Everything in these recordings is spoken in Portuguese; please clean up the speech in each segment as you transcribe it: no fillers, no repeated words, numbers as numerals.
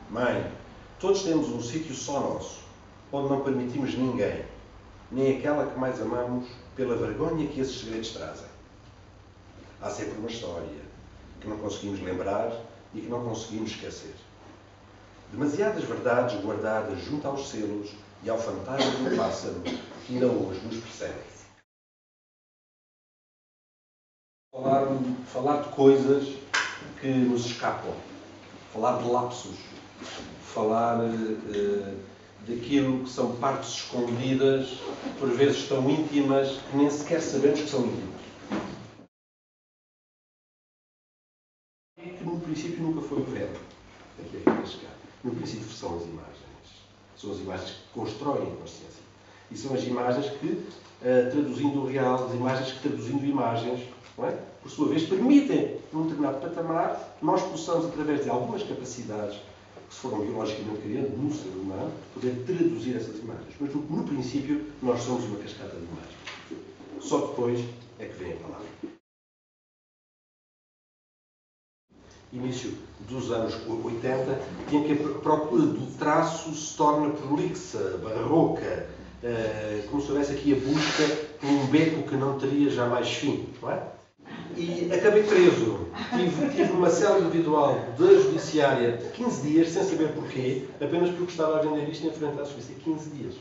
Mãe, todos temos um sítio só nosso, onde não permitimos ninguém, nem aquela que mais amamos, pela vergonha que esses segredos trazem. Há sempre uma história que não conseguimos lembrar e que não conseguimos esquecer. Demasiadas verdades guardadas junto aos selos e ao fantasma do pássaro que ainda hoje nos persegue. Falar de coisas que nos escapam. Falar de lapsos. Falar daquilo que são partes escondidas, por vezes tão íntimas, que nem sequer sabemos que são íntimas. E que no princípio nunca foi o verbo. Aqui é que chegar. No princípio são as imagens. São as imagens que constroem a consciência. E são as imagens que, traduzindo o real, as imagens que, traduzindo imagens, não é? Por sua vez, permitem, num determinado patamar, nós possamos, através de algumas capacidades que se foram biologicamente criando no ser humano, poder traduzir essas imagens. Mas, no princípio, nós somos uma cascata de imagens. Só depois é que vem a palavra. Início dos anos 80, em que a procura do traço se torna prolixa, barroca, como se houvesse aqui a busca por um beco que não teria jamais fim, não é? E acabei preso. Tive uma cela individual da judiciária 15 dias, sem saber porquê, apenas porque estava a vender isto em frente à justiça. 15 dias.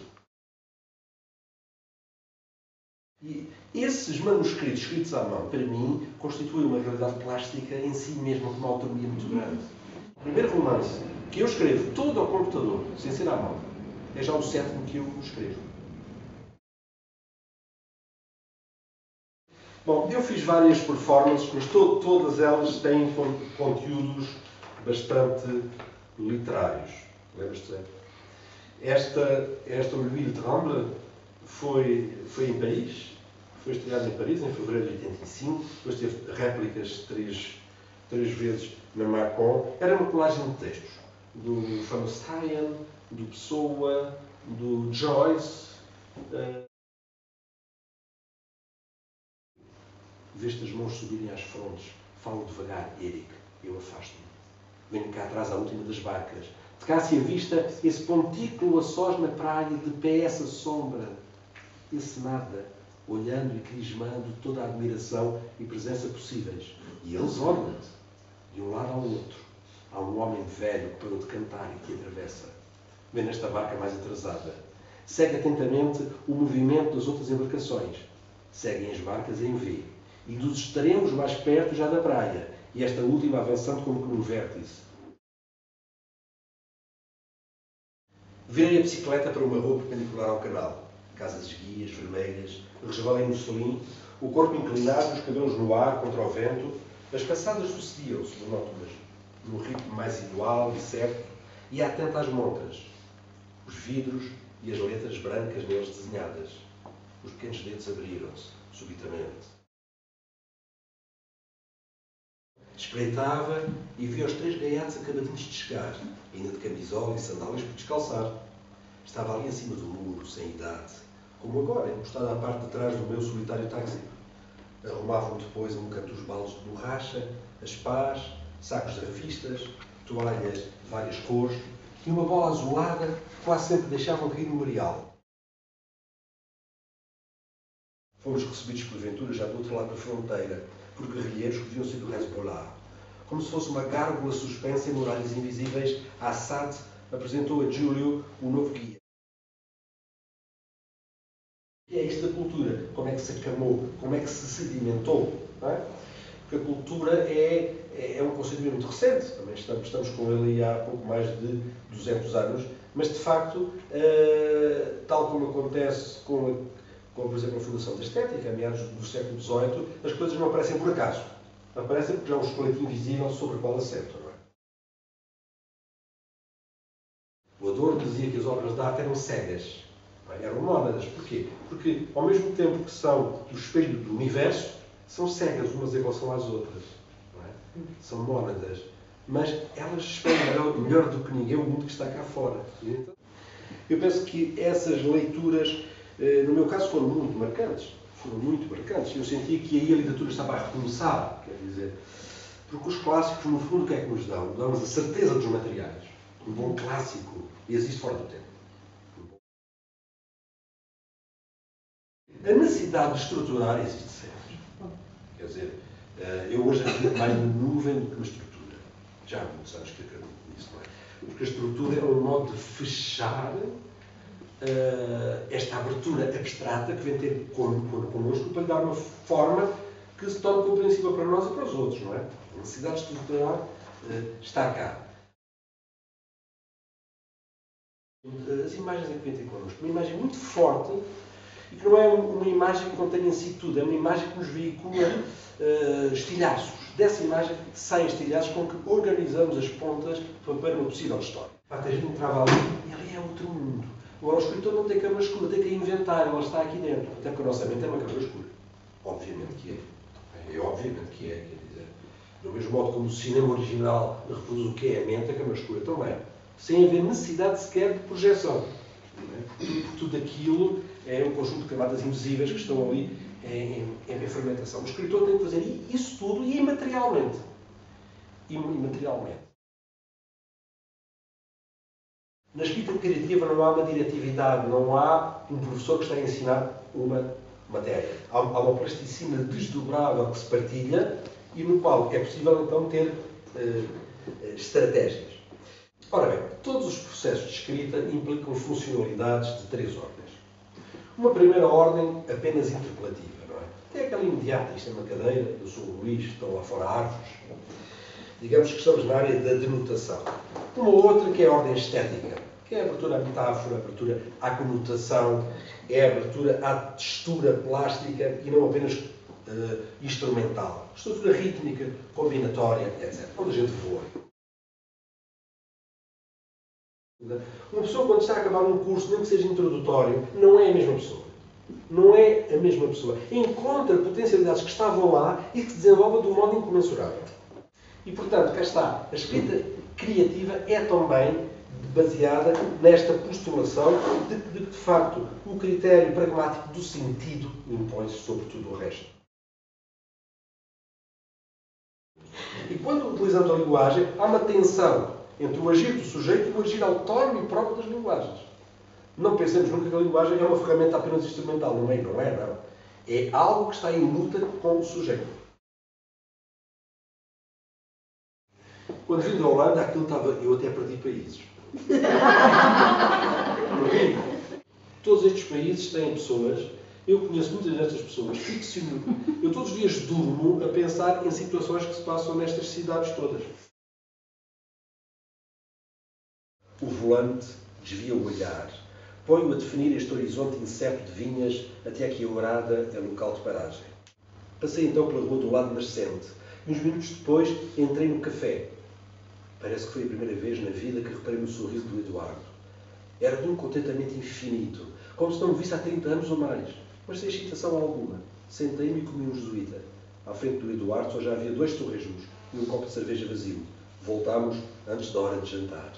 E esses manuscritos escritos à mão, para mim, constituem uma realidade plástica em si mesma, com uma autonomia muito grande. O primeiro romance que eu escrevo todo ao computador, sem ser à mão, é já o 7º que eu escrevo. Bom, eu fiz várias performances, mas todas elas têm conteúdos bastante literários. Lembras-te? Esta O Louis Tremble foi em Paris, foi estreada em Paris em fevereiro de 85, depois teve réplicas três vezes na Macon. Era uma colagem de textos do Famostaian, do Pessoa, do Joyce. Veste as mãos subirem às frontes. Falo devagar, Eric. Eu afasto-me. Venho cá atrás à última das barcas. De cá se avista esse pontículo a sós na praia, de pé essa sombra. Esse nada, olhando e crismando toda a admiração e presença possíveis. E eles olham-te, de um lado ao outro. Há um homem velho que parou de cantar e que atravessa. Vem nesta barca mais atrasada. Segue atentamente o movimento das outras embarcações. Seguem as barcas em V. E dos extremos mais perto já da praia, e esta última avançando como que num vértice. Virei a bicicleta para uma rua perpendicular ao canal. Casas guias, vermelhas, resvala em musselim, o corpo inclinado, os cabelos no ar, contra o vento. As passadas sucediam-se, monótonas, num ritmo mais igual e certo, e atenta às montras. Os vidros e as letras brancas neles desenhadas. Os pequenos dedos abriram-se, subitamente. Espreitava e via os 3 gaiatos acabadinhos de chegar, ainda de camisola e sandálias por descalçar. Estava ali em cima do muro, sem idade, como agora, encostado à parte de trás do meu solitário táxi. Arrumavam depois um canto os balos de borracha, as pás, sacos de revistas, toalhas de várias cores e uma bola azulada que quase sempre deixavam cair no memorial. Fomos recebidos por Ventura já do outro lado da fronteira, por guerrilheiros que deviam ser do Hezbollah. Como se fosse uma gárgula suspensa em muralhas invisíveis, Assad apresentou a Júlio o novo guia. E é isto da cultura. Como é que se acamou? Como é que se sedimentou? Não é? Porque a cultura é um conceito muito recente. Também estamos com ele há pouco mais de 200 anos. Mas, de facto, tal como acontece com por exemplo, a Fundação da Estética, a meados do século XVIII, as coisas não aparecem por acaso. Aparecem porque há um esqueleto invisível sobre o qual assentam. Não é? O Adorno dizia que as obras de arte eram cegas. Eram mónadas. Porquê? Porque, ao mesmo tempo que são o espelho do universo, são cegas umas em relação às outras. Não é? São mónadas. Mas elas espelham melhor do que ninguém o mundo que está cá fora. Então, eu penso que essas leituras, no meu caso, foram muito marcantes. Eu sentia que aí a literatura estava a recomeçar, quer dizer, porque os clássicos, no fundo, o que é que nos dão? Dão-nos a certeza dos materiais. Um bom clássico existe fora do tempo. A necessidade de estruturar existe sempre. Quer dizer, eu hoje acredito mais na nuvem do que na estrutura. Já há muitos anos que acredito nisso, não é? Porque a estrutura é um modo de fechar esta abertura abstrata que vem ter connosco para lhe dar uma forma que se torne compreensível para nós e para os outros, não é? A necessidade de estruturar está cá. As imagens que vêm ter connosco, uma imagem muito forte e que não é uma imagem que contém em si tudo, é uma imagem que nos veicula estilhaços. Dessa imagem saem estilhaços com que organizamos as pontas para uma possível história. A gente entrava ali e ali é outro mundo. Agora o escritor não tem câmara escura, tem que inventar, ela está aqui dentro. Até porque a nossa mente é uma câmara escura. Obviamente que é. É obviamente que é, quer dizer. Do mesmo modo como o cinema original reproduz o que é a mente, a câmara escura também. Sem haver necessidade sequer de projeção. Tudo aquilo é um conjunto de camadas invisíveis que estão ali em fermentação. O escritor tem que fazer isso tudo e imaterialmente. Imaterialmente. Na escrita criativa não há uma diretividade, não há um professor que está a ensinar uma matéria. Há uma plasticina desdobrável que se partilha e no qual é possível então ter estratégias. Ora bem, todos os processos de escrita implicam funcionalidades de 3 ordens. Uma primeira ordem apenas interpelativa, não é? É aquela imediata, isto é uma cadeira, eu sou o Luís, estão lá fora árvores. Digamos que estamos na área da denotação. Uma outra que é a ordem estética, que é a abertura à metáfora, a abertura à conotação, é a abertura à textura plástica e não apenas instrumental. Estrutura rítmica, combinatória, etc. Onde a gente voa. Uma pessoa, quando está a acabar um curso, nem que seja introdutório, não é a mesma pessoa. Não é a mesma pessoa. Encontra potencialidades que estavam lá e que se desenvolvem de um modo incomensurável. E, portanto, cá está. A escrita criativa é também baseada nesta postulação de que, de facto, o critério pragmático do sentido impõe-se sobre tudo o resto. E quando utilizamos a linguagem, há uma tensão entre o agir do sujeito e o agir autónomo e próprio das linguagens. Não pensemos nunca que a linguagem é uma ferramenta apenas instrumental. Não é, não. É algo que está em luta com o sujeito. Quando vim da Holanda, aquilo estava... Eu até perdi países. Todos estes países têm pessoas... Eu conheço muitas destas pessoas. Eu todos os dias durmo a pensar em situações que se passam nestas cidades todas. O volante desvia o olhar. Põe-o a definir este horizonte incerto de vinhas até aqui a Ourada é local de paragem. Passei então pela rua do lado nascente e uns minutos depois entrei no café. Parece que foi a primeira vez na vida que reparei no sorriso do Eduardo. Era de um contentamento infinito, como se não me visse há 30 anos ou mais, mas sem excitação alguma. Sentei-me e comi um jesuíta. À frente do Eduardo só já havia 2 torresmos e um copo de cerveja vazio. Voltámos antes da hora de jantar.